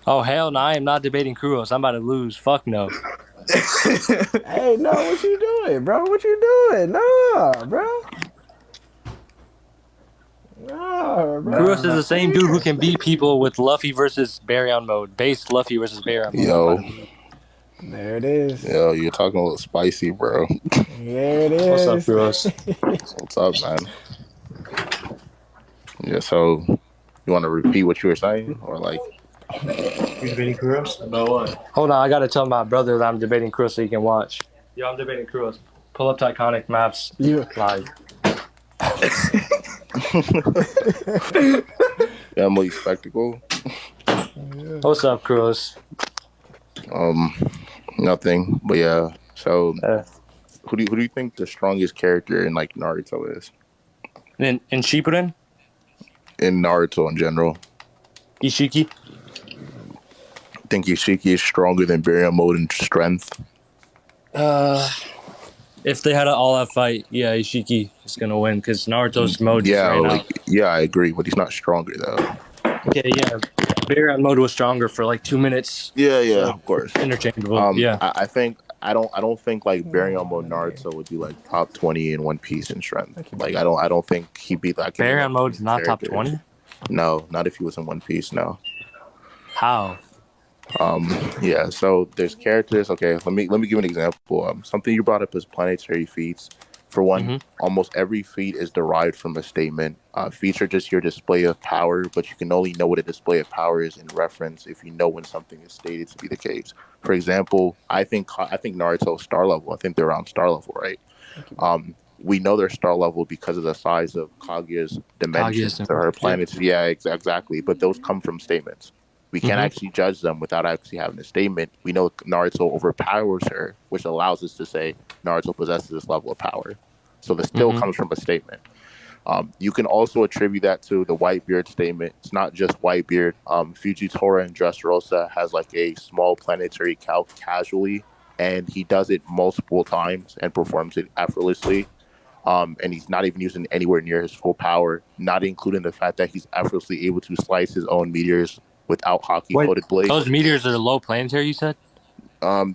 Oh hell no! I am not debating Kruos. I'm about to lose. Fuck no. Hey, no, what you doing, bro? What you doing? Nah, bro. Nah, bro. Kruos is Nah, the same dude who can beat people with Luffy versus Baryon mode. Base Luffy versus Baryon mode. I'm about yo, to lose. There it is. yo, you're talking a little spicy, bro. There it What's up, is. Kruos? What's up, man? Yeah, so you want to repeat what you were saying, or like, You debating Kruos? About what? Hold on, I gotta tell my brother that I'm debating Kruos so he can watch. Yo, I'm debating Kruos. Pull up Titanic maps You. live. family spectacle? What's up, Kruos? Um, nothing. But yeah, so Uh, who do you think the strongest character in like Naruto is? in Shippuden, In Naruto in general, Ishiki. I think Ishiki is stronger than Baryon mode in strength. Uh, if they had an all-out fight, yeah, Ishiki is gonna win because Naruto's mode just Yeah, ran like out. yeah, I agree, but he's not stronger though. Okay, yeah, Baryon mode was stronger for like 2 minutes, Yeah, yeah, so of course. interchangeable. Yeah, I don't think like Baryon Naruto would be like top 20 in One Piece in strength. Thank you, Like buddy. I don't think he'd be like any Baryon like mode's main not top characters. 20. No, not if he was in One Piece. No. How? Yeah. So there's characters. Okay, let me give an example. Something you brought up is planetary feats. For one, Mm-hmm. almost every feat is derived from a statement. Feats are just your display of power, but you can only know what a display of power is in reference if you know when something is stated to be the case. For example, I think Naruto's star level. I think they're around star level, right? Thank you, buddy. We know they're star level because of the size of Kaguya's dimensions Kaguya. or her Yep. planets. Yeah, exactly. But those come from statements. We can't Mm-hmm. actually judge them without actually having a statement. We know Naruto overpowers her, which allows us to say Naruto possesses this level of power. So this still Mm-hmm. comes from a statement. You can also attribute that to the Whitebeard statement. It's not just Whitebeard. Fujitora and Dressrosa has like a small planetary calc casually, and he does it multiple times and performs it effortlessly. And he's not even using anywhere near his full power, not including the fact that he's effortlessly able to slice his own meteors without hockey Wait, coated blades. those meteors are low planetary. You said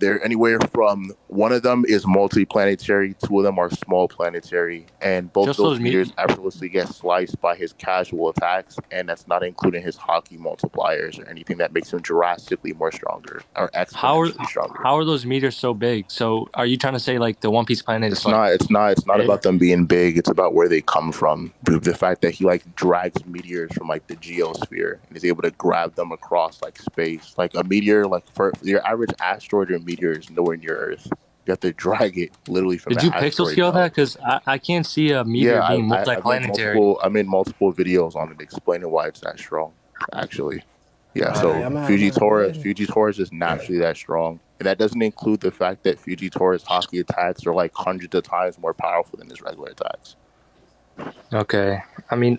They're anywhere from one of them is multi-planetary, two of them are small planetary, and both of just those those meteors meteors. effortlessly get sliced by his casual attacks, and that's not including his hockey multipliers or anything that makes him drastically more stronger or How are exponentially stronger. how are those meters so big? So are you trying to say like the One Piece planet is It's like not. It's not. It's not big? about them being big. It's about where they come from. The fact that he like drags meteors from like the geosphere and is able to grab them across like space. Like a meteor, like for your average asteroid or meteor is nowhere near Earth. You have to drag it literally from Did the you pixel asteroid scale that? belt. Because I can't see a Yeah, meteor being I've made multiplanetary. multiple. I made multiple videos on it explaining why it's that strong. Actually, yeah. All right, So I'm gonna go ahead. Fujitora is just naturally that strong, and that doesn't include the fact that Fujitora's hockey attacks are like hundreds of times more powerful than his regular attacks. Okay, I mean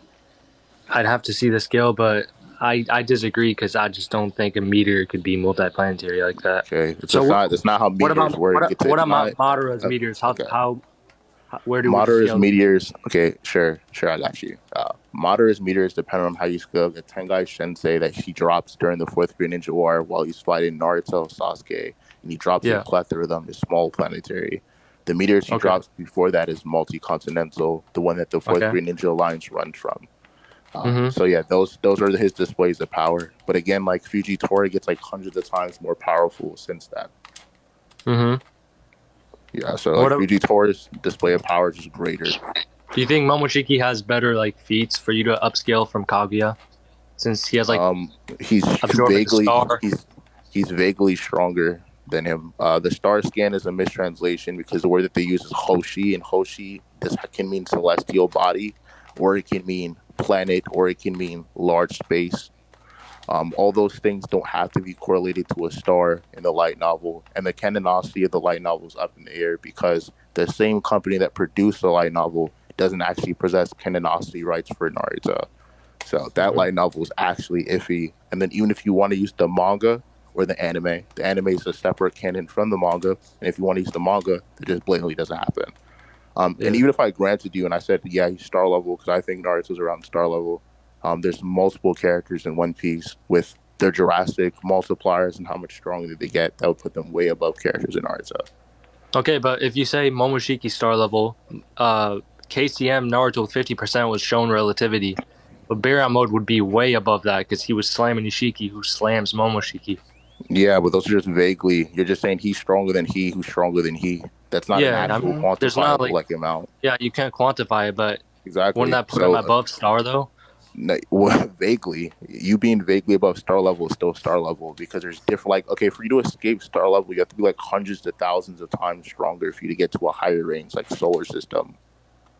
I'd have to see the scale, but I disagree because I just don't think a meteor could be multiplanetary like that. Okay, it's So just not. That's not how what meteors about work. what It's about not. Madara's meteors? Okay, Where would you Madara's scale them? meteors. Okay, sure, I got you. Madara's meteors depend on how you scale the Tengai Sensei that he drops during the Fourth Green Ninja War while he's fighting Naruto, Sasuke, and he drops a Yeah. plethora of them. Is small planetary. The meteors he Okay. drops before that is multi-continental, the one that the Fourth Okay. Green Ninja Alliance runs from. Mm-hmm. So yeah, those are his displays of power. But again, like Fujitora gets like hundreds of times more powerful since that. Mm-hmm. Yeah, so like What a, Fujitora's display of power is just greater. do you think Momoshiki has better like feats for you to upscale from Kaguya since he has like Um, he's absorbing the star? he's vaguely stronger than him. The star scan is a mistranslation because the word that they use is Hoshi, and Hoshi this can mean celestial body, or it can mean planet, or it can mean large space. All those things don't have to be correlated to a star in the light novel, and the canonicity of the light novel is up in the air because the same company that produced the light novel doesn't actually possess canonicity rights for Naruto. So that Mm-hmm. light novel is actually iffy. And then even if you want to use the manga or the anime is a separate canon from the manga. And if you want to use the manga, it just blatantly doesn't happen. And Yeah. even if I granted you and I said, yeah, he's star level because I think Naruto's around star level, there's multiple characters in One Piece with their Jurassic multipliers and how much stronger they get, that would put them way above characters in Naruto. Okay, but if you say Momoshiki star level, KCM Naruto with 50% was shown relativity. But Baryon mode would be way above that because he was slamming Ishiki, who slams Momoshiki. Yeah, but those are just vaguely. You're just saying he's stronger than he, who's stronger than he. That's not an Yeah, actual there's not quantifiable like amount. yeah, you can't quantify it, but wouldn't Exactly. that put him above star though? Well, vaguely, you being vaguely above star level is still star level because there's different. Like, okay, for you to escape star level, you have to be like hundreds to thousands of times stronger for you to get to a higher range, like solar system.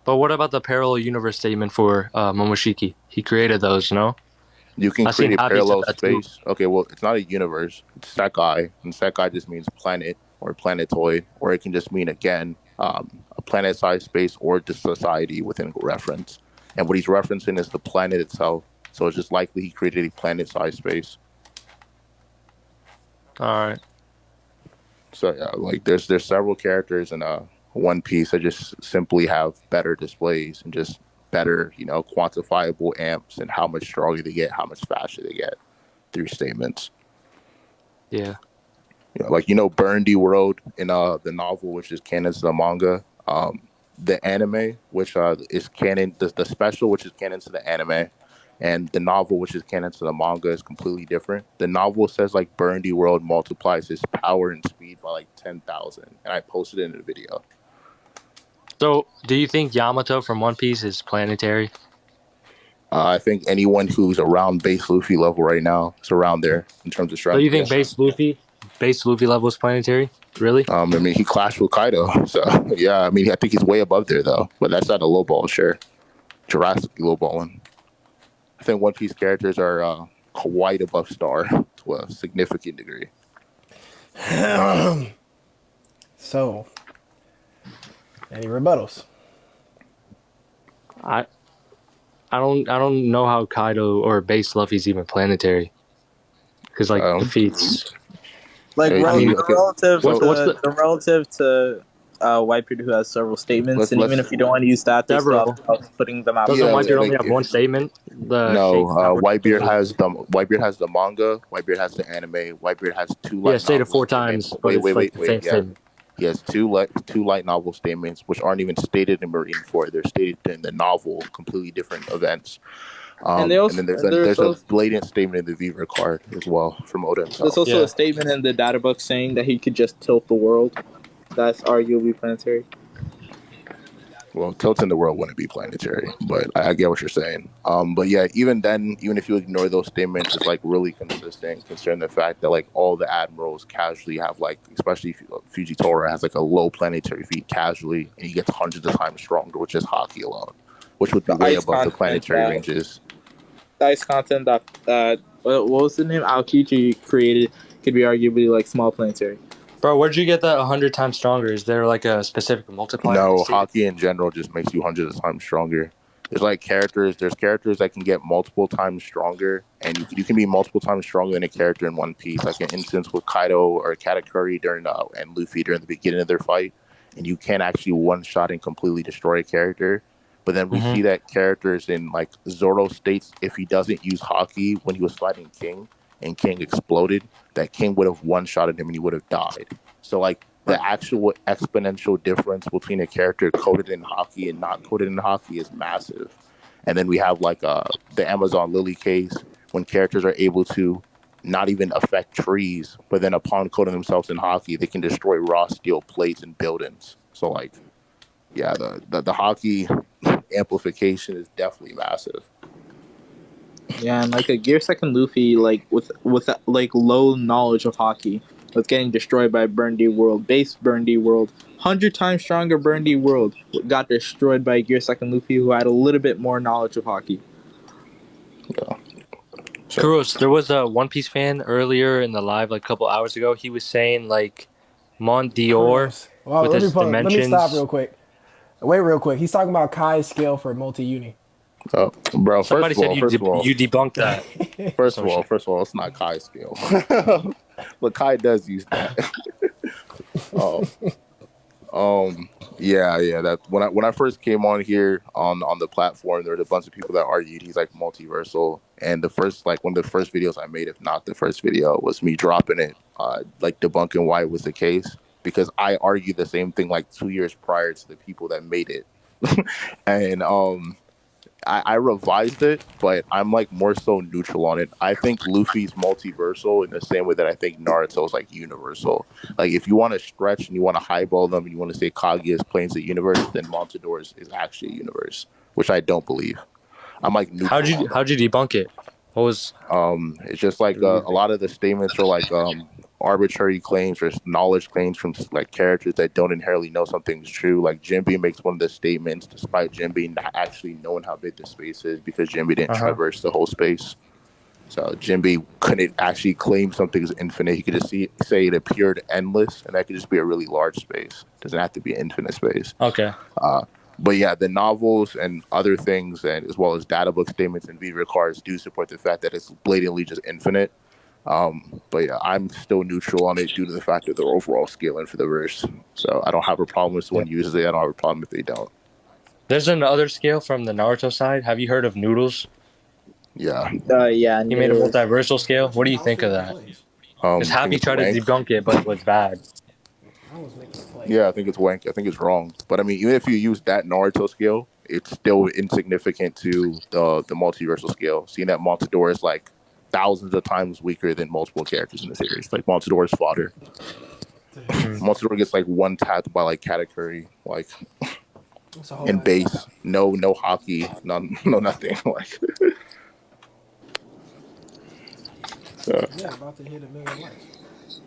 But what about the parallel universe statement for Momoshiki? He created those, no? You can I've create seen a Javi said parallel that too. space. Okay, well, it's not a universe. It's Sekai, and Sekai just means planet or planetoid, or it can just mean again a planet-sized space or just society within reference. And what he's referencing is the planet itself. So it's just likely he created a planet-sized space. All right. So yeah, like there's several characters in One Piece that just simply have better displays and just better, quantifiable amps and how much stronger they get, how much faster they get through statements. Yeah. Like Burndy World in the novel, which is canon to the manga. The anime, which is canon, the special, which is canon to the anime, and the novel, which is canon to the manga, is completely different. The novel says like Burndy World multiplies his power and speed by like 10,000, and I posted it in a video. So, do you think Yamato from One Piece is planetary? I think anyone who's around base Luffy level right now is around there in terms of strength. So you think base Luffy level is planetary? Really? I mean, he clashed with Kaido, so yeah. I mean, I think he's way above there though, but that's not a low ball, sure. Jurassic low balling. I think One Piece characters are quite above Star to a significant degree. So, any rebuttals? I don't know how Kaido or base Luffy's even planetary. Because defeats. Like relative to Whitebeard, who has several statements, and even if you don't want to use that, they still have putting them out. Doesn't Whitebeard only have one statement? Whitebeard has the manga. Whitebeard has the anime. Whitebeard has two. Yeah, stated 4 times. Wait. Yeah. He has two light novel statements, which aren't even stated in Marineford. They're stated in the novel, completely different events. And then there's a blatant statement in the Viva card as well from Oda himself. There's also a statement in the data book saying that he could just tilt the world. That's arguably planetary. Well, tilting the world wouldn't be planetary, but I get what you're saying. But yeah, even then, even if you ignore those statements, it's like really consistent considering the fact that like all the admirals casually have like, especially Fujitora has like a low planetary feat casually, and he gets hundreds of times stronger, which is Haki alone, which would be way above the planetary ranges. The ice content that what was the name? Aokiji created could be arguably like small planetary. Bro, where'd you get that 100 times stronger? Is there like a specific multiplier? No, Haki in general just makes you hundreds of times stronger. There's like characters that can get multiple times stronger, and you can be multiple times stronger than a character in One Piece. Like an instance with Kaido or Katakuri and Luffy during the beginning of their fight, and you can actually one shot and completely destroy a character. But then we see that characters in like Zoro states if he doesn't use Haki when he was fighting King and King exploded, that King would have one-shotted him and he would have died. So like the actual exponential difference between a character coded in Haki and not coded in Haki is massive. And then we have like the Amazon Lily case when characters are able to not even affect trees, but then upon coding themselves in Haki, they can destroy raw steel plates and buildings. So like, yeah, the Haki amplification is definitely massive. Yeah, and like a Gear Second Luffy, like with like low knowledge of Haki, was getting destroyed by Burndy World, base Burndy World, 100 times stronger Burndy World got destroyed by Gear Second Luffy, who had a little bit more knowledge of Haki. Yeah. Kruos, there was a One Piece fan earlier in the live, like a couple hours ago. He was saying like Mont Dior with his dimensions. Let me stop real quick. Wait, real quick. He's talking about Kai's scale for multi-uni. Oh, bro! Somebody said you debunked that. First of all, it's not Kai's scale, but Kai does use that. Yeah. That when I first came on here on the platform, there was a bunch of people that argued he's like multiversal. And the first like one of the first videos I made, if not the first video, was me dropping it, like debunking why it was the case. Because I argued the same thing like 2 years prior to the people that made it. And I revised it, but I'm like more so neutral on it. I think Luffy's multiversal in the same way that I think Naruto's like universal. Like if you want to stretch and you want to highball them and you want to say Kaguya's planes the universe, then Montador's is actually a universe, which I don't believe. I'm like neutral on How'd that. you debunk it? What was It's just like a lot of the statements are like arbitrary claims or knowledge claims from like characters that don't inherently know something's true. Like Jinbe makes one of the statements, despite Jinbe not actually knowing how big the space is, because Jinbe didn't uh-huh. traverse the whole space. So Jinbe couldn't actually claim something is infinite. He could just say it appeared endless, and that could just be a really large space. It doesn't have to be an infinite space. Okay. But yeah, the novels and other things, and as well as data book statements and video cards, do support the fact that it's blatantly just infinite. But yeah, I'm still neutral on it due to the fact that they're overall scaling for the verse. So I don't have a problem if someone uses it. I don't have a problem if they don't. There's another scale from the Naruto side. Have you heard of Noodles? Yeah. Yeah. He made a Noodles. multiversal scale. What do you think of that? Because I think Happy it's tried to wank. debunk it, but it was bad. Yeah, I think it's wank. I think it's wrong. But I mean, even if you use that Naruto scale, it's still insignificant to the multiversal scale. Seeing that Montador is like thousands of times weaker than multiple characters in the series. Like Montador is fodder. Montador gets like one tapped by like Katakuri, like in base. No hockey, none, no nothing. Like so. Yeah, about to hit 1,000,000 likes.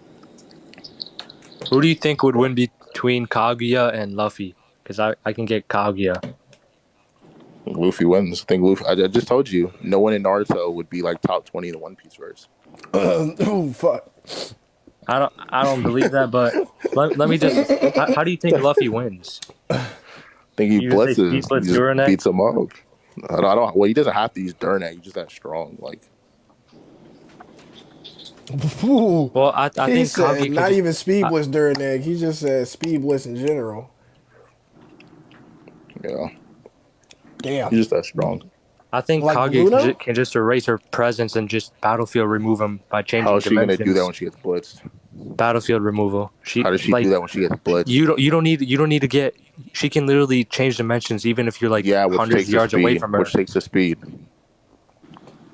Who do you think would win between Kaguya and Luffy? Because I can get Kaguya. Luffy wins. I think Luffy. I just told you, no one in Naruto would be like top 20 in the One Piece verse. Oh fuck! I don't believe that, but let me just. How do you think Luffy wins? I think he You just say blitzes. he He splits just Duranex? beats him up. I don't. Well, he doesn't have to use Durnak. He's just that strong. Like Ooh. Well, I He think said Kaguya not can even speed blitz during egg. He just said speed blitz in general. yeah, Damn. he's just that strong. I think Like Kaguya Luna? can just erase her presence and just battlefield remove him by changing How is she gonna dimensions. do that when she gets blitzed? Battlefield removal. How does she do that when she gets blitzed? You don't need to get. She can literally change dimensions even if you're like Yeah, which hundreds takes of the yards away speed. from her. Which takes the speed.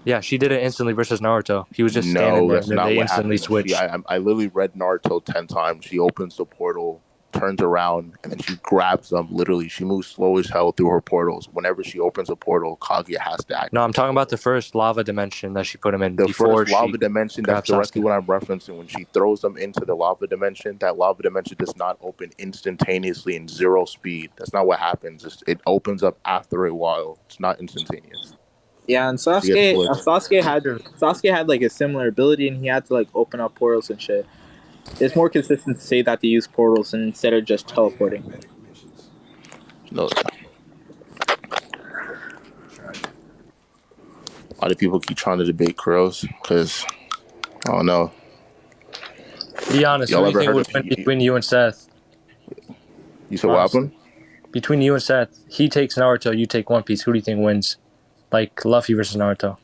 Yeah, she did it instantly versus Naruto. He was just standing No, there that's and then not they what instantly happened. switched. I literally read Naruto 10 times. She opens the portal, turns around, and then she grabs them. Literally, she moves slow as hell through her portals. Whenever she opens a portal, Kaguya has to act. No, I'm talking about the first lava dimension that she put him in The before first lava she dimension, that's grabbed directly Sasuke. what I'm referencing. When she throws them into the lava dimension, that lava dimension does not open instantaneously in zero speed. That's not what happens. It opens up after a while. It's not instantaneous. Yeah, and She gets Sasuke, blitzed. Sasuke had like a similar ability, and he had to like open up portals and shit. It's more consistent to say that they use portals instead of just teleporting. No. A lot of people keep trying to debate Kruos because, I don't know. Be honest, Y'all who do you ever think heard would of win between you and Seth? You said what Honestly. happened? Between you and Seth, he takes Naruto, you take One Piece. Who do you think wins? Like Luffy versus Naruto.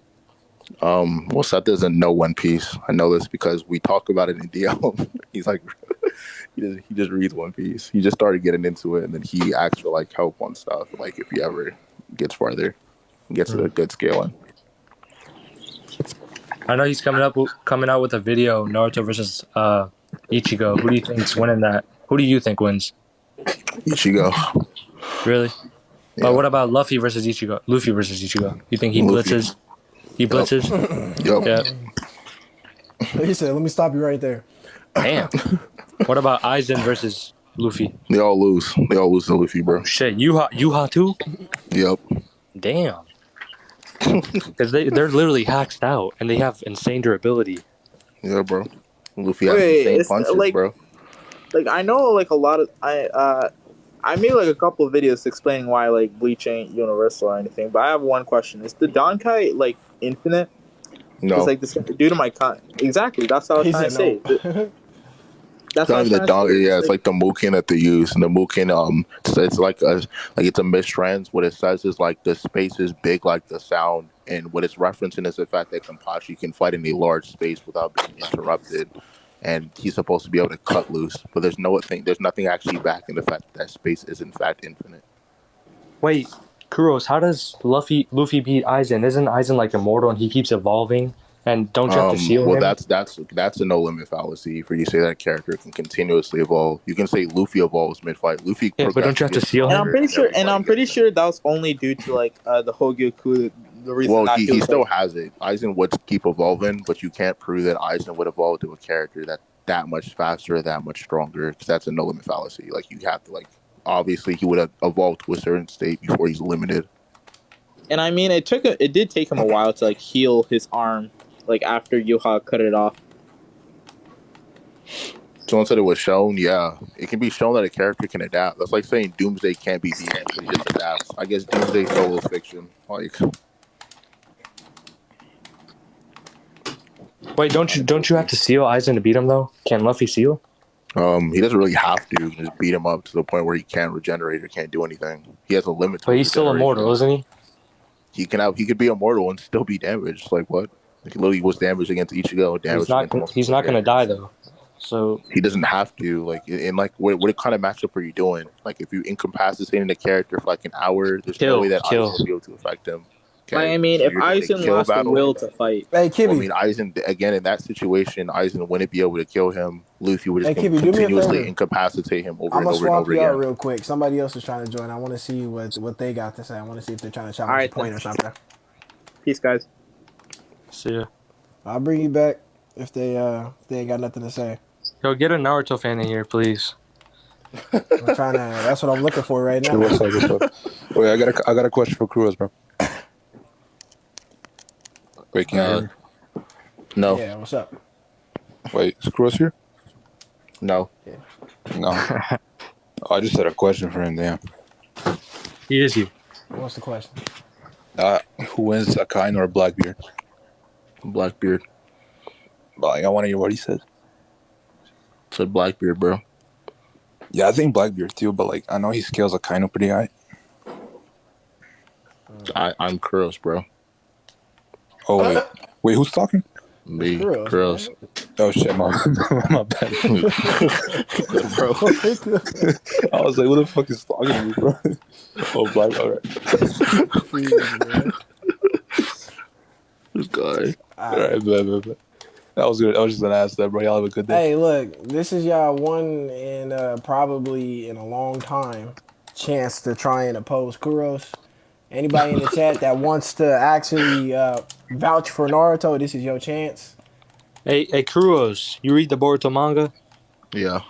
Well, Seth doesn't know One Piece. I know this because we talk about it in DM. He's like, he just reads One Piece. He just started getting into it, and then he asks for like help on stuff. Like if he ever gets farther, gets to a good scaling. I know he's coming out with a video, Naruto versus Ichigo. Who do you think's winning that? Who do you think wins? Ichigo. Really? Yeah. But what about Luffy versus Ichigo? Luffy versus Ichigo. You think he Luffy. blitzes? He blitzes? Yep. Yeah. He said, "Let me stop you right there." Damn. What about Aizen versus Luffy? They all lose. They all lose to Luffy, bro. Shit, Yuha too? Yep. Damn. Because they're literally hacked out and they have insane durability. Yeah, bro. Luffy has Wait, insane it's punches, like- bro. Like I know, like a lot of I made like a couple of videos explaining why like Bleach ain't universal or anything. But I have one question: is the Dankai like infinite? No. It's like this due to my con. Exactly, that's what I was He trying to said say. no. It's That's what not I'm even the trying to say. dog. Yeah, It's it's like like the Mukin that they use, and the Mukin, it's like it's a mistrans. What it says is like the space is big, like the sound, and what it's referencing is the fact that Kenpachi can fight in a large space without being interrupted, and he's supposed to be able to cut loose. But there's nothing actually backing the fact that space is in fact infinite. Wait, Kruos, how does Luffy beat Aizen? Isn't Aizen like immortal and he keeps evolving? And don't you have to seal Well, him? that's a no limit fallacy for you to say that a character can continuously evolve. You can say Luffy evolves mid fight. Luffy Yeah, but don't you progressively have to gets seal and him? I'm stronger, pretty and sure, every fight he gets in. that was only due to like the Hogyoku. The reason Well, that he he was still like, has it. Aizen would keep evolving, but you can't prove that Aizen would evolve to a character that much faster, that much stronger, because that's a no limit fallacy. Like you have to obviously he would have evolved to a certain state before he's limited. and I mean, it did take him a while to like heal his arm, like after Yuha cut it off. Someone said it was shown. Yeah, it can be shown that a character can adapt. That's like saying Doomsday can't be beaten, so he just adapts. I guess Doomsday solo fiction. Wait, don't you have to seal Aizen to beat him though? Can Luffy seal? He doesn't really have to. You can just beat him up to the point where he can't regenerate or can't do anything. He has a limit to But his he's still regeneration. immortal, isn't he? He could be immortal and still be damaged. Like what? Like he literally was damaged against Ichigo, damaged against multiple He's not gonna die characters. though. So He doesn't have to. What kind of matchup are you doing? Like if you incapacitating a character for like an hour, there's no way that Aizen will be able to affect him. Like, Okay, I mean, so if you're doing a Aizen kill lost the battle. will to fight, Hey, Well, I Kibby. mean, Aizen again in that situation, Aizen wouldn't be able to kill him. Luffy would just Hey, Kibby, do me a continuously favor. incapacitate him over I'm and gonna over and swap over you out again. real quick. Somebody else is trying to join. I want to see what they got to say. I want to see if they're trying to challenge Alright, a point or something. peace, guys. see ya. I'll bring you back if they ain't got nothing to say. Yo, get a Naruto fan in here, please. I'm trying to. That's what I'm looking for right Hey, now. what's up? What's up? Wait, I got a question for Kruos, bro. Wait, can you hear me? No, Yeah, what's up? Wait, is Kruos here? no. No. Oh, I just had a question for him. Damn. He is you. What's the question? Who wins, Akainu or Blackbeard? Blackbeard. Like, I want to hear what he says. Said Blackbeard, bro. Yeah, I think Blackbeard too, but like I know he scales Akainu pretty high. I'm Kruos, bro. Oh wait, who's talking? Me, Kruos, Kruos. Oh shit, my bad. Bro. I was like, who the fuck is talking to me, bro? Oh, Black. All right. This guy. All right, bet. That was good. I was just gonna ask that, bro. Y'all have a good day. Hey, look, this is y'all one in probably in a long time chance to try and oppose Kuros. Anybody in the chat that wants to actually vouch for Naruto, this is your chance. Hey, Kruos, you read the Boruto manga? Yeah.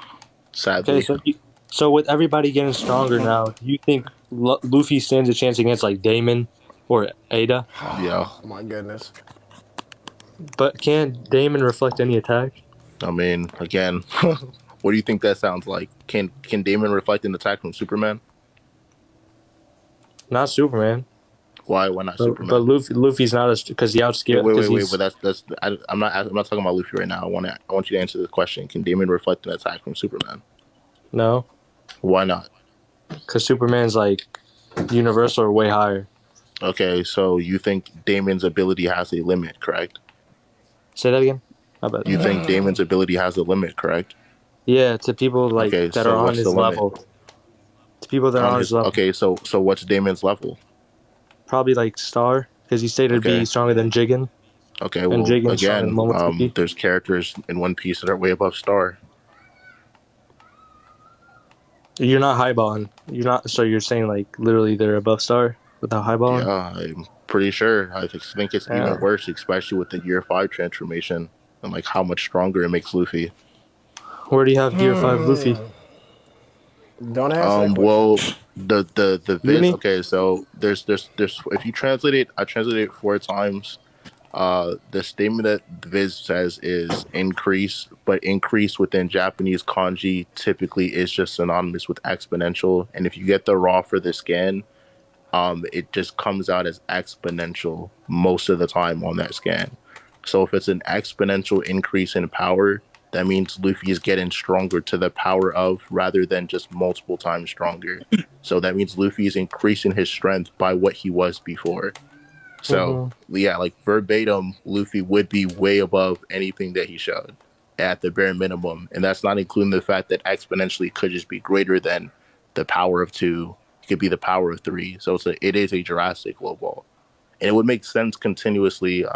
Sadly. Okay, so with everybody getting stronger now, do you think Luffy stands a chance against like Damon or Ada? Yeah. Oh my goodness. But can Damon reflect any attack? I mean, again, what do you think that sounds like? Can Damon reflect an attack from Superman? Not Superman. Why? Why not But, Superman? but Luffy's not because he outscaled. Wait. But I'm not talking about Luffy right now. I want you to answer the question. Can Damon reflect an attack from Superman? No, Why not? because Superman's like universal or way higher. Okay, so you think Damon's ability has a limit, correct? Say that again. I bet. You think Damon's ability has a limit, correct? Yeah, to people like Okay, that so are on what's his the limit? level. To people that are on his level. Okay, so what's Damon's level? Probably like Star, because he stated to Okay. be stronger than Jigen. Okay, And well, Jigen's stronger again, than Momofuki. there's characters in One Piece that are way above Star. You're not highballing. You're not. So you're saying like literally they're above Star without highballing? Yeah, I'm pretty sure. I think it's Yeah. even worse, especially with the Year 5 transformation and like how much stronger it makes Luffy. Where do you have Gear 5 Luffy? Don't answer that question. Well, the Really? Viz. Okay, so there's if you translate it, I translated it 4 times. The statement that Viz says is increase, but increase within Japanese kanji typically is just synonymous with exponential. And if you get the raw for the scan, it just comes out as exponential most of the time on that scan. So if it's an exponential increase in power, that means Luffy is getting stronger to the power of rather than just multiple times stronger. So that means Luffy is increasing his strength by what he was before. So Mm-hmm. yeah, like verbatim, Luffy would be way above anything that he showed at the bare minimum, and that's not including the fact that exponentially could just be greater than the power of two. It could be the power of three. So it is a Jurassic low ball, and it would make sense continuously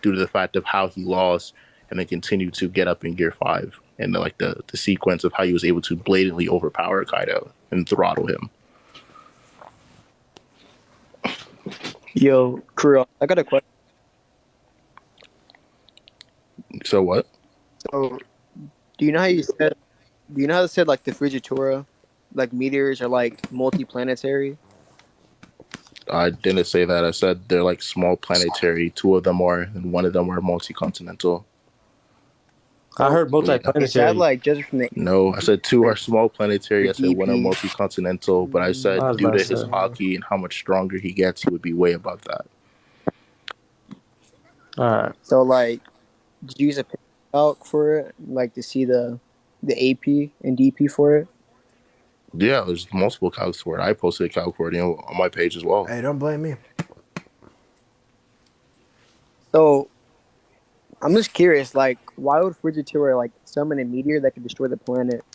due to the fact of how he lost and then continued to get up in Gear 5 and the sequence of how he was able to blatantly overpower Kaido and throttle him. Yo, Kruos, I got a question. So what? So, do you know how you said? Do you know how they said like the Frigitura, like meteors are like multi-planetary? I didn't say that. I said they're like small planetary. Two of them are, and one of them are multi-continental. I So, heard Yeah. is that multi-planetary. like just from the No, I said two are small planetary. I said one are DP? multi-continental, but I I said was due about to to his say. hockey and how much stronger he gets, he would be way above that. All right. So like, did you use a calc for it, like to see the AP and DP for it? Yeah, there's multiple calcs for it. I posted a calc for it on my page as well. Hey, don't blame me. So I'm just curious, like, why would Frigitura like summon a meteor that could destroy the planet?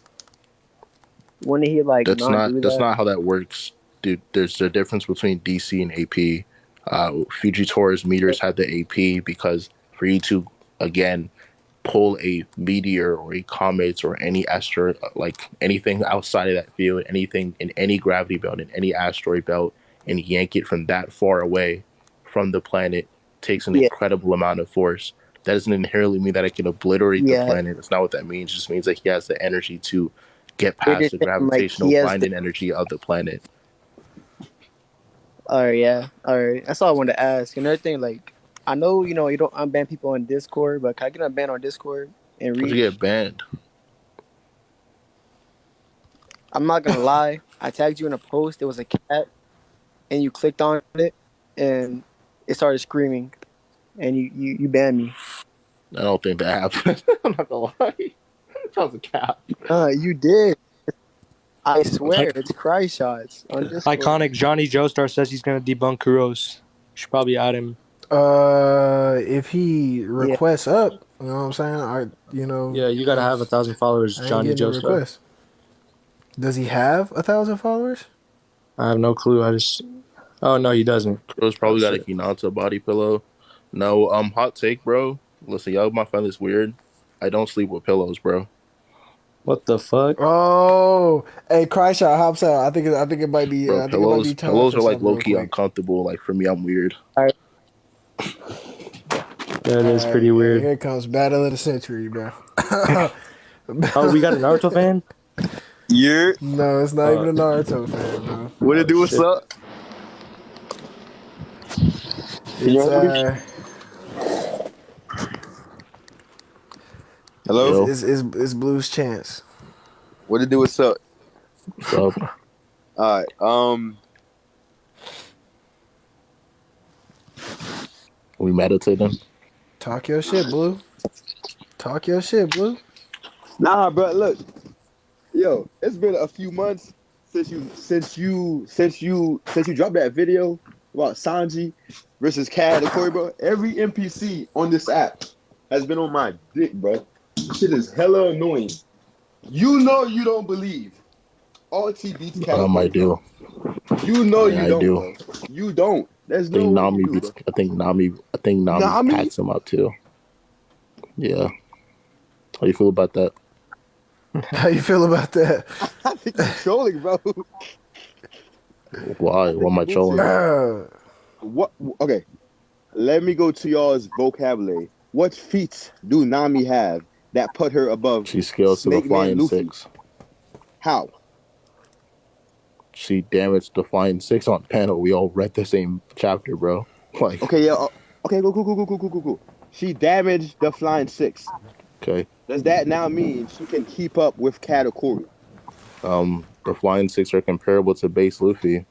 Wouldn't he like That's not not do that's that? not how that works, dude. There's a difference between DC and AP. Fujitora's meters have the AP because for you to again pull a meteor or a comet or any asteroid, like anything outside of that field, anything in any gravity belt, in any asteroid belt, and yank it from that far away from the planet takes an Yeah, incredible amount of force. That doesn't inherently mean that it can obliterate the yeah. planet. That's not what that means. It just means that he has the energy to get You're past just the saying like he gravitational has the. binding energy of the planet. All right, yeah, all right. That's all I wanted to ask. Another thing, like, I know you don't unban people on Discord, but can I get unbanned on Discord and How'd you reach? get banned? I'm not gonna lie. I tagged you in a post. It was a cat, and you clicked on it, and it started screaming, and you banned me. I don't think that happened. I'm not gonna lie. That was a cap. You did. I swear, Like, it's cry shots on Discord. iconic Johnny Joestar says he's gonna debunk Kruos. You should probably add him. If he Yeah, requests up, you know what I'm saying? Yeah, you gotta have 1,000 followers, I ain't Johnny getting a Joestar. request. Does he have 1,000 followers? I have no clue. Oh no, he doesn't. Bro's Oh probably got a shit. Hinata body pillow. No, hot take, bro. Listen, y'all might find this weird. I don't sleep with pillows, bro. What the fuck? Oh, hey, Cryshaw hops out. I think it might be. Bro, I think it might be time pillows for are like something low real key quick. uncomfortable. Like for me, I'm weird. That All is right, pretty weird. here comes Battle of the Century, bro. Oh, we got a Naruto fan? Yeah. No, it's not even a Naruto fan, bro. What it Oh do? What's shit. up? Can you It's hear me? Hello? Yo, it's Blue's chance. What it do? What's up? what's up? All right. We meditating. Talk your shit, Blue. Talk your shit, Blue. Nah, bro. Look, yo, it's been a few months since you dropped that video about Sanji versus Cad and Corey, bro. Every NPC on this app has been on my dick, bro. This shit is hella annoying. You know you don't believe. RT beats Cad and I Corey, bro. do. You know you I don't, do. bro. You don't. There's no way you do, bro. I think Nami Nami? packs him up too. Yeah. How you feel about that? How you feel about that? I think you're trolling, bro. Why? Why am I trolling? What? Okay, let me go to y'all's vocabulary. What feats do Nami have that put her above She scales to the Snake Man flying Luffy? six. How? She damaged the flying six on panel. We all read the same chapter, bro. Like, Okay, yeah. Okay, cool. She damaged the Flying Six. okay. Does that now mean she can keep up with Katakuri? The flying six are comparable to base Luffy.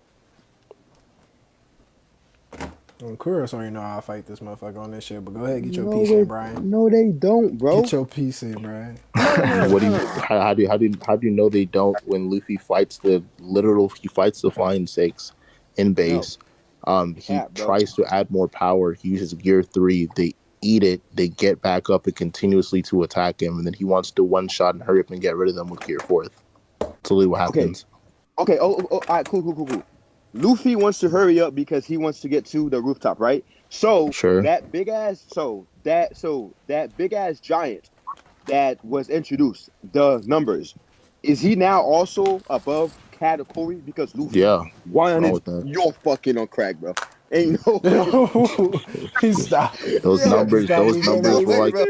Kruos don't even know how to fight this motherfucker on this shit. But go ahead, get your No, piece in, Brian. no, they don't, bro. Get your piece in, Brian. No, no, no, What do no, you? no, no. How do you know they don't? When Luffy fights the literal, he fights the Flying Six in No, base. He cap, bro. tries to add more power. He uses Gear 3. They eat it. They get back up and continuously to attack him, and then he wants to one shot and hurry up and get rid of them with Gear 4th. That's literally what Okay, happens. okay. All right, cool. Luffy wants to hurry up because he wants to get to the rooftop, right? So Sure. that big ass giant that was introduced, the numbers, is he now also above category? Because Luffy, Yeah. What's wrong 100, with that? you're fucking on crack, bro. Ain't no way. He stop. Those Yeah, numbers. Stop Those me, ain't numbers no man. were way, like. bro.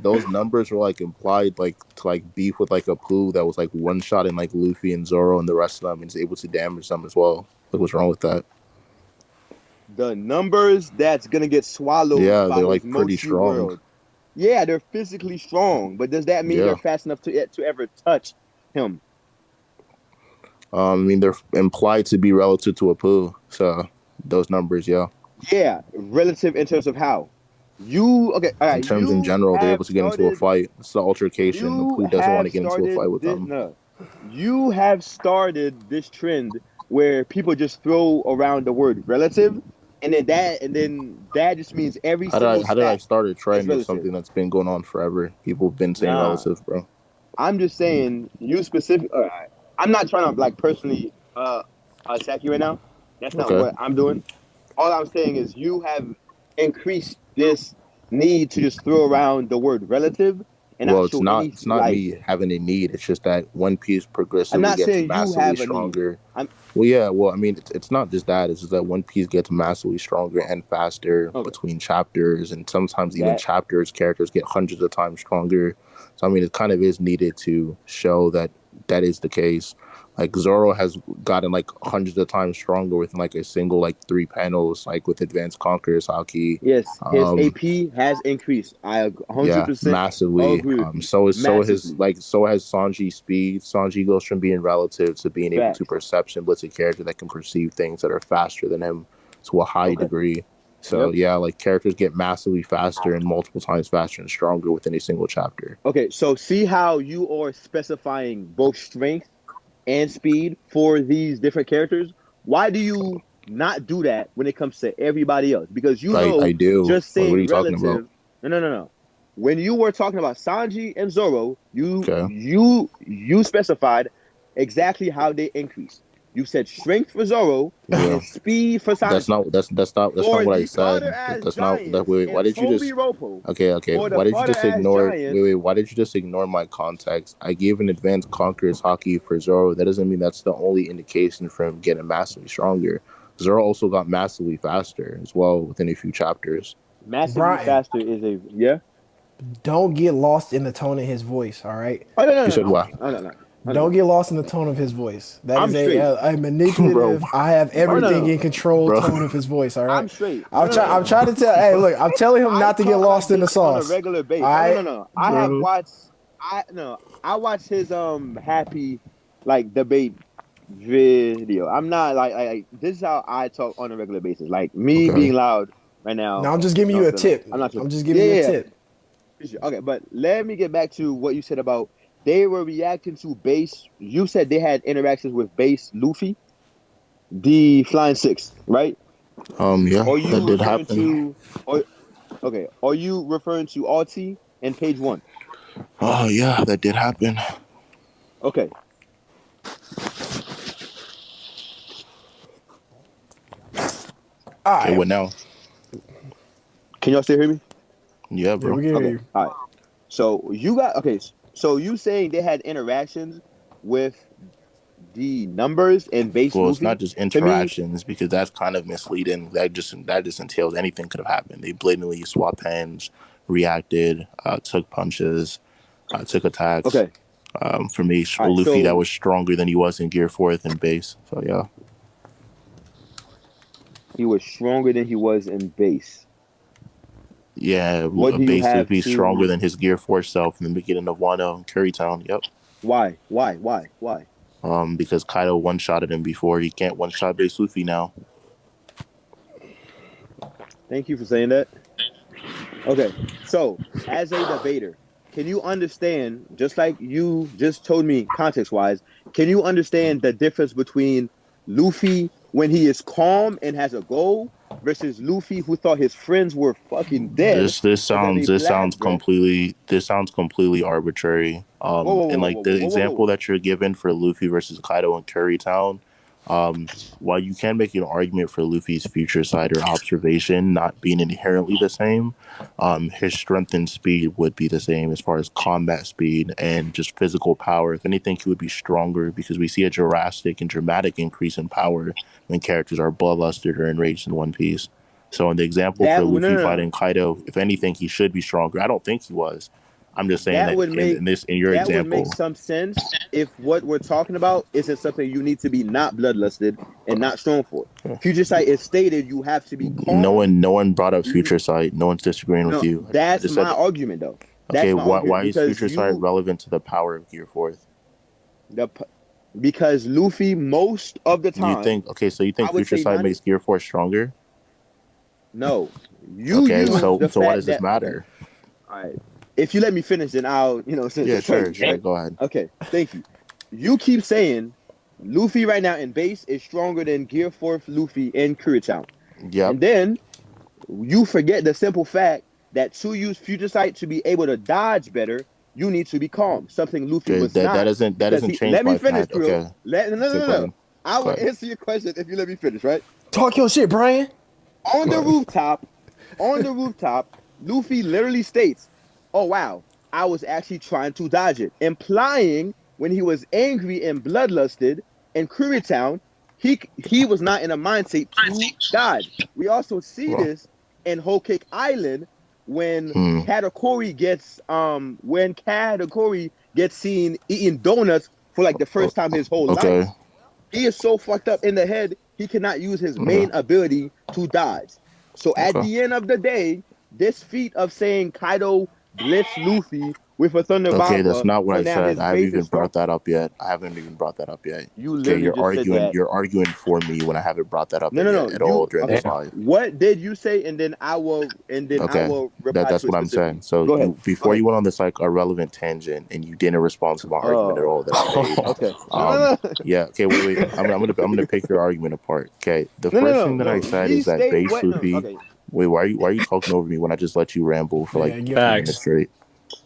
Those numbers were like implied, like to like beef with like a Pooh that was like one shot in like Luffy and Zoro and the rest of them, and is able to damage them as well. Like, what's wrong with that? The numbers that's gonna get swallowed Yeah, by they're his like pretty Mochi strong. world. Yeah, they're physically strong, but does that mean they're Yeah. fast enough to ever touch him? I mean, they're implied to be relative to a Pooh. So those numbers, yeah. Yeah, relative in terms of how. You okay? All In right. terms in general, they're able to get into a fight. It's the altercation. The You Pooh doesn't want have to get into a fight started with this. them. No, you have started this trend where people just throw around the word relative, and then that just means every single How did I stat start a is trend of relative. something that's been going on forever? People have been saying Nah, relative, bro. I'm just saying you specific. I'm not trying to like personally attack you right now. That's not Okay. what I'm doing. All I'm saying is you have increased this need to just throw around the word relative and not Well, show any it's not like. me having a need. It's just that One Piece I'm progressively not gets saying you massively have a need. stronger. I'm Well, yeah. Well, I mean, it's not just that. It's just that One Piece gets massively stronger and faster okay. between chapters, and sometimes even That chapters characters get hundreds of times stronger. So I mean, it kind of is needed to show that that is the case. Like Zoro has gotten like hundreds of times stronger within like a single like 3 panels, like with Advanced Conqueror's Haki. yes, his Um, AP has increased. I yeah, 100% massively. agree with you. So his Massively. like so has Sanji speed. Sanji goes from being relative to being able to Facts. perception blitz a character that can perceive things that are faster than him to a high Okay. degree. So Yep. yeah, like characters get massively faster and multiple times faster and stronger within a single chapter. Okay, so see how you are specifying both strength and speed for these different characters. Why do you not do that when it comes to everybody else? Because you I know, do. just What are saying you talking about? relative. No. When you were talking about Sanji and Zoro, you Okay. you you specified exactly how they increase. You said strength for Zoro Yeah. and speed for Sanji. That's not For what I the said. Potter as That's not that. giants Wait. Why and did you Toby just? Ropo. Okay. For the Why did you Potter just as ignore? giants. Wait. Why did you just ignore my context? I gave an advanced conqueror's hockey for Zoro. That doesn't mean that's the only indication for him getting massively stronger. Zoro also got massively faster as well within a few chapters. Massively Brian, faster is a yeah. don't get lost in the tone of his voice. All right. Oh no You no no said no what, no no no no no. Don't no. get lost in the tone of his voice. That I'm is straight, a bro? manipulative. I have bro. No everything no. in control Bro, tone of his voice. All right. I'm straight. No no I'm no. trying to tell. Hey, look. I'm telling him I not to get talk lost like in the this on a sauce. regular All base. Oh right. no. I have bro. watched. I no. I watched his happy like debate video. I'm not like this is how I talk on a regular basis. Like me being Okay. loud right now. Now I'm just giving No, you I'm a feeling. tip. I'm not I'm tripping. just Yeah giving you a yeah. tip. Yeah. Okay, but let me get back to what you said about they were reacting to base. You said they had interactions with base Luffy, the Flying Six, right? Yeah, Are that you did referring happen. to? Or okay, are you referring to RT and page one? Oh yeah, that did happen. Okay, All Okay, right. what now? can y'all still hear me? Yeah, Yeah, bro. we can hear Okay, you. all right. So you got okay. So you saying they had interactions with the numbers and base Well, it's not Luffy? just To me, interactions because that's kind of misleading. That just entails anything could have happened. They blatantly swapped hands, reacted, took punches, took attacks. okay, For me, all right. Luffy that So was stronger than he was in Gear 4th and base. So yeah, he was stronger than he was in base. yeah, What do you base have Luffy stronger to? than his Gear 4 self in the beginning of Wano and Currytown. Yep. Why? Why? Because Kaido one shotted him before. He can't one shot base Luffy now. Thank you for saying that. Okay, so as a debater, can you understand, just like you just told me context wise, can you understand the difference between Luffy when he is calm and has a goal versus Luffy who thought his friends were fucking dead, This but then sounds they flashback? this sounds completely arbitrary. Whoa, whoa, And whoa, like whoa, whoa, the whoa, whoa, example whoa. that you're given for Luffy versus Kaido and Curry Town, while you can make an argument for Luffy's future sight or observation not being inherently the same, his strength and speed would be the same as far as combat speed and just physical power. If anything, he would be stronger because we see a drastic and dramatic increase in power when characters are bloodlusted or enraged in One Piece. So in the example for That no, Luffy no, no. fighting Kaido, if anything, he should be stronger. I don't think he was. I'm just saying That that would make in your that would make example, some sense if what we're talking about isn't something you need to be not bloodlusted and not strong for. Future Sight is stated you have to be calm. no one brought up future sight. No one's disagreeing with No, you. I that's just my said, argument though. okay, That's my argument why is future sight relevant to the power of Gear Fourth? the because Luffy most of the You time, think okay, so you I think would future say sight 90. makes Gear Four stronger? No, you Okay, use the so why fact does this that okay, matter? all right. If you let me finish, then I'll Yeah, tell sure, you right. go ahead. Okay, thank you. You keep saying Luffy right now in base is stronger than Gear Fourth Luffy in Kuritown. Yep. And then you forget the simple fact that to use Future Sight to be able to dodge better, you need to be calm, something Luffy Okay, was not. that Because doesn't he change let me my finish, fact. Kruos. Okay, No, no, okay, no, go no. ahead. I Go will ahead. answer your question if you let me finish, right? Talk your shit, Brian. On Go the ahead. rooftop, on the rooftop, Luffy literally states, "Oh wow, I was actually trying to dodge it," implying when he was angry and bloodlusted in Koreatown, he was not in a mindset to dodge. We also see Well, this in Whole Cake Island when hmm. Katakuri gets seen eating donuts for like the o- first time his whole life. Okay. He is so fucked up in the head, he cannot use his Okay. main ability to dodge. So at Okay. the end of the day, this feat of saying Kaido blitzed Luffy with a Thunder Okay, that's Bagua, not what so I now said. his I haven't base even is strong. brought that up yet. I haven't even brought that up yet. You Okay, literally just said that. you're arguing for me when I haven't brought that up No, no, yet no. at all You during this okay? Damn. live. What did you say? And then I Okay, will reply that's to it what I'm saying. specifically. So Go ahead. you Go before ahead. you went on this like irrelevant tangent and you didn't respond to my argument at Oh, all that I made. okay. No, Um, no, no, yeah. Okay. Wait. I'm gonna pick your argument apart. Okay. The no, no, first no, thing that I no. said is that Restate base what? No. Luffy. Okay. Wait. Why are you talking over me when I just let you ramble for like Yeah, give 2 minutes Facts. straight?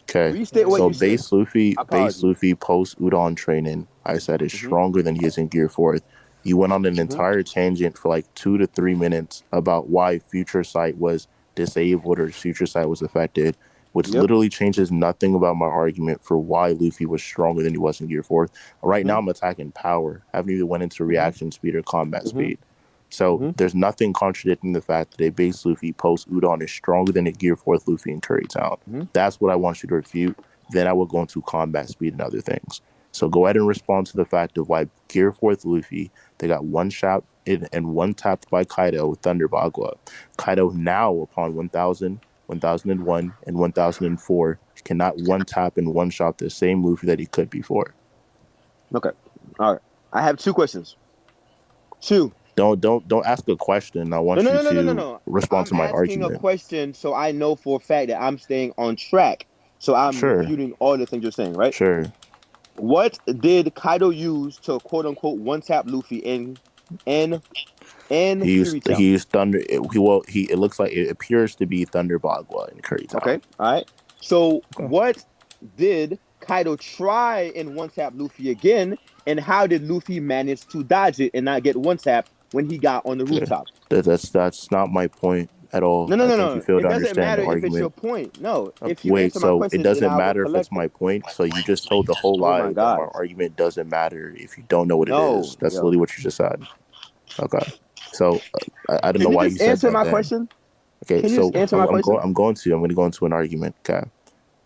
Okay. Restate what So you said. base Apologies. Luffy post Udon training, I said is Mhm. stronger than he is in Gear Fourth. You went on an Mhm. entire tangent for like 2 to 3 minutes about why Future Sight was disabled or Future Sight was affected, which Yep. literally changes nothing about my argument for why Luffy was stronger than he was in Gear Fourth. Right now Mhm. I'm attacking power. I haven't even went into Mhm. reaction speed or combat Mhm. speed. So Mhm. there's nothing contradicting the fact that a base Luffy post Udon is stronger than a Gear Fourth Luffy in Curry Town. Mhm. That's what I want you to refute. Then I will go into combat speed and other things. So go ahead and respond to the fact of why Gear Fourth Luffy, they got one shot in and one tapped by Kaido with Thunder Bagua. Kaido now upon 1000, 1001, and 1004 cannot one tap and one shot the same Luffy that he could before. Okay. All right. I have two questions. Two. Don't ask a question. I No, want no, you no, no, no, no, to no. respond I'm to my asking a argument. question so I know for a fact that I'm staying on track. So I'm Sure, refuting all the things you're saying, right? sure. What did Kaido use to quote unquote one tap Luffy in in Kiritown? He used thunder. It looks like it appears to be Thunder Bagua in Curry Town. Okay. All right. So Okay. what did Kaido try in one tap Luffy again? And how did Luffy manage to dodge it and not get one tap when he got on the Okay. rooftop? That's not my point at all. No, no, I no, think you no. fail It to doesn't understand matter the if it's your argument. point. No. If you Wait, answer my so it questions, then doesn't I will matter if it's collect my them. point. So you just told the whole Oh my lie that my God. argument doesn't matter if you don't know what it No, is. That's yo. literally what you just said. Okay. So I don't know Can you why you just said answer that my then. question? Okay, Can you just so answer my question? I'm going to go into an argument. Okay.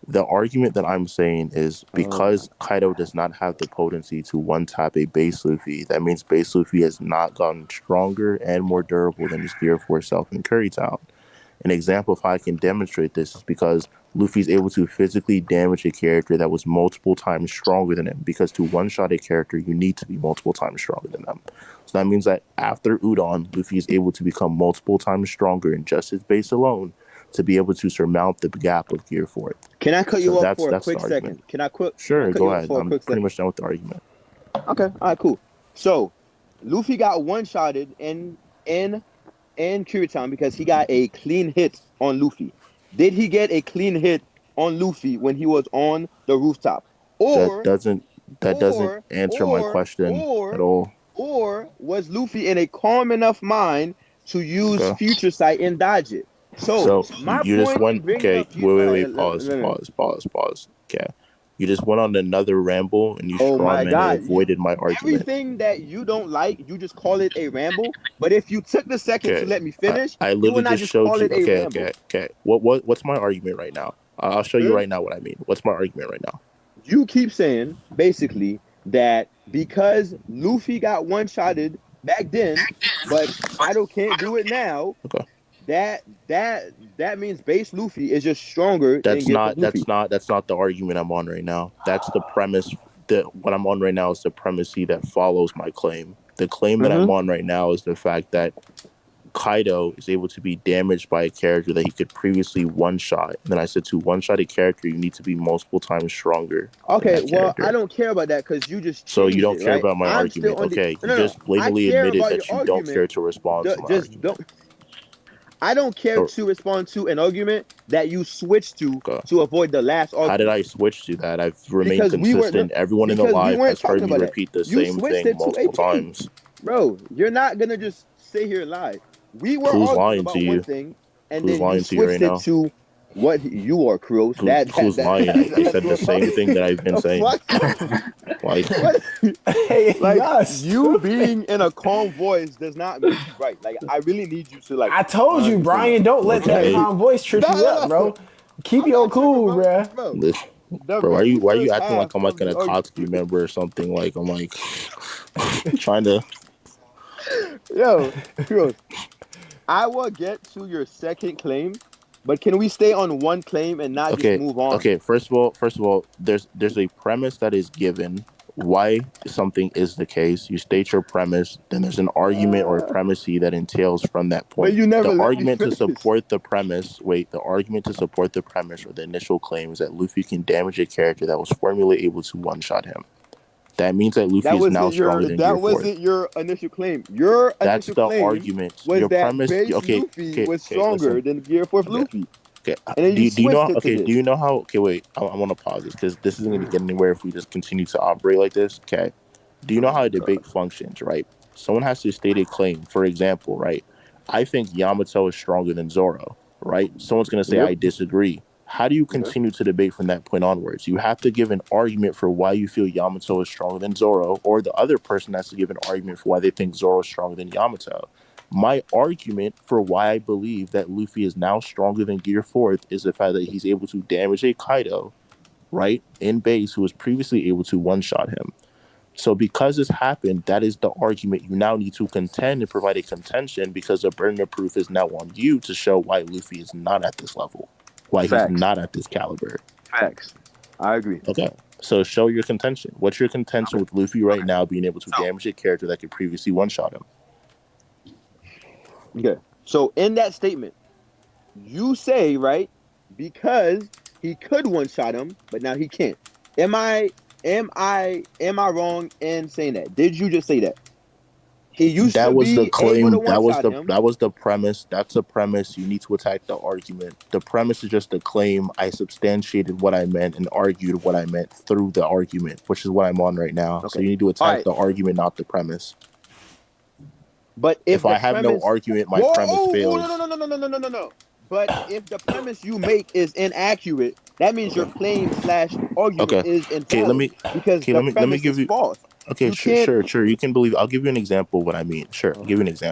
The argument that I'm saying is Oh my because Kaido does not have the potency to one tap a base Luffy, that means base Luffy has not gotten stronger and more durable than his Gear 4 self in Curry Town. An example of how I can demonstrate this is because Luffy's able to physically damage a character that was multiple times stronger than him. Because to one-shot a character, you need to be multiple times stronger than them. So that means that after Udon, Luffy is able to become multiple times stronger in just his base alone to be able to surmount the gap of Gear 4th. Can I cut you So off for a that's the quick argument. second? Can I cut Sure, you go off ahead. for a I'm quick pretty second? much done with the argument. Okay, all right, cool. So, Luffy got one-shotted in Kiritown because he got a clean hit on Luffy. Did he get a clean hit on Luffy when he was on the rooftop? That Or doesn't or answer my or question at or all. or was Luffy in a calm enough mind to use Okay. future sight and dodge it? So So my you just point in went, bringing okay, up you. wait, pause. Okay. You just went on another ramble and you Oh my strawman and God! avoided my argument. Everything that you don't like, you just call it a ramble. But if you took the second to Okay. let me finish, I you literally would not just just showed call you. it a ramble. Okay. What's my argument right now? I'll show you Huh? right now what I mean. What's my argument right now? You keep saying basically that because Luffy got one-shotted back then, but Kaido can't do it now. Okay. That means base Luffy is just stronger than That's Gear 4 not Luffy. the argument I'm on right now. That's the premise. That what I'm on right now is the premise that follows my claim. The claim that I'm on right now is the fact that Kaido is able to be damaged by a character that he could previously one-shot. And then I said to one-shot a character, you need to be multiple times stronger than Okay, that well, I character. don't care about that because you just So you changed don't it, care right? about my I'm still argument. on the Okay, you no. just I blatantly care admitted about your that you don't care argument. to respond to my Just argument. don't. I don't care Or, to respond to an argument that you switched okay. to avoid the last How did argument. I switch to that? I've remained Because we weren't consistent. Everyone in the because we live weren't has heard talking me about that. repeat the You same switched thing it to multiple AP. times. Bro, you're not gonna just sit here and lie. We were Who's arguing lying to about one you? thing, and Who's then you lying to you right switched it now? to what you are, Kruos. That Who's lying? I that's said the what same thing that I've been the saying. fuck. Like, What? Hey, Like y'all you stupid. being in a calm voice does not make you right. Like I really need you to I told you, understand that. Brian, don't let that okay, calm voice trip No, you up, no, no. bro. Keep I'm your not tripping, cool, bro. bruh. Bro, This- the bro, very why are you first acting like half I'm like of an the argument. Akatsuki member or something? Like I'm like trying to. Yo, Kruos, I will get to your second claim, but can we stay on one claim and not just Okay, move on? okay. First of all, there's a premise that is given why something is the case. You state your premise, then there's an argument or a Uh, premise that entails from that but point. you The never let me argument to finish. support the premise, the argument to support the premise or the initial claim is that Luffy can damage a character that was formerly able to one-shot him. That means that Luffy is now stronger than Gear That 4th. wasn't your initial claim. Your That's initial the claim argument. was Your that premise. base Okay, Luffy was listen. stronger than Gear 4 Okay, Luffy. okay. And then you Do you know? switched it to Okay, do this. you know how? Okay, wait. I want to pause this because this isn't going to get anywhere if we just continue to operate like this. Okay. Do you know how Oh a god. debate functions? Right. Someone has to state a claim. For example, right. I think Yamato is stronger than Zoro. Right. Someone's going to say Yep. I disagree. How do you Okay. continue to debate from that point onwards? You have to give an argument for why you feel Yamato is stronger than Zoro, or the other person has to give an argument for why they think Zoro is stronger than Yamato. My argument for why I believe that Luffy is now stronger than Gear 4th is the fact that he's able to damage a Kaido, right, in base who was previously able to one-shot him. So because this happened, that is the argument you now need to contend and provide a contention because the burden of proof is now on you to show why Luffy is not at this level, why he's Facts. not at this caliber. Facts. I agree. Okay. So show your contention. What's your contention Okay. with Luffy right now being able to So damage a character that could previously one-shot him? okay. So in that statement, you say, right, because he could one shot him, but now he can't. Am I wrong in saying that? Did you just say that? He used That to was the be able to claim. one shot him. That was the premise. That's the premise. You need to attack the argument. The premise is just a claim. I substantiated what I meant and argued what I meant through the argument, which is what I'm on right now. So Okay. you need to All attack right. the argument, not the premise. But If the I have no premise, argument, my whoa, premise oh, fails. no. But if the premise you make is inaccurate, that means your Okay. claim slash argument Okay. is Okay. invalid because the Let me premise give is you. false. Okay. You can't. Sure. You can believe. I'll give you an example of what I mean. Sure. I'll give you an example.